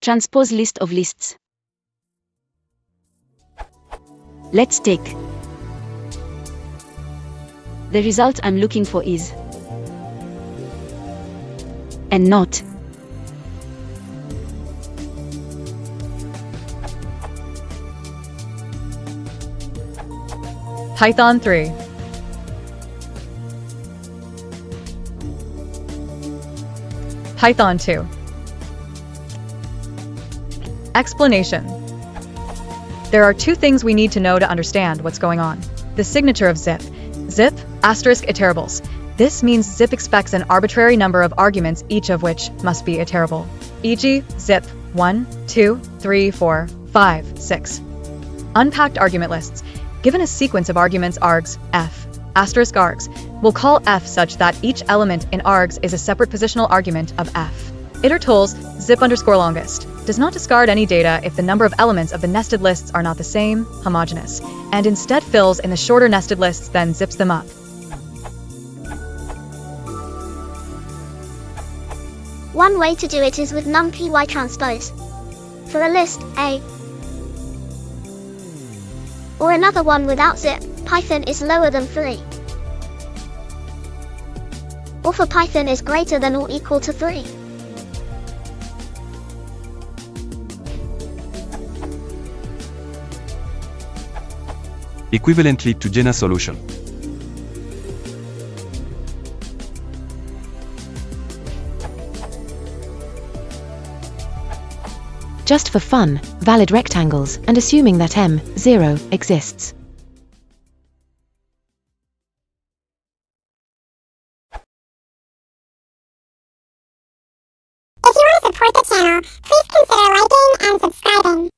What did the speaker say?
Transpose list of lists. Let's take. The result I'm looking for is and not. Python 3. Python 2. Explanation. There are two things we need to know to understand what's going on. The signature of zip. Zip, asterisk iterables. This means zip expects an arbitrary number of arguments, each of which must be iterable. E.g., zip 1, 2, 3, 4, 5, 6. Unpacked argument lists. Given a sequence of arguments args, f, asterisk args, we'll call f such that each element in args is a separate positional argument of f. Itertools, zip underscore longest, does not discard any data if the number of elements of the nested lists are not the same, homogeneous, and instead fills in the shorter nested lists, then zips them up. One way to do it is with numpy transpose. For a list, A. Or another one without zip, Python is lower than 3. Or for Python is greater than or equal to 3. Equivalently to Jena solution. Just for fun, valid rectangles, and assuming that M0 exists. If you want to support the channel, please consider liking and subscribing.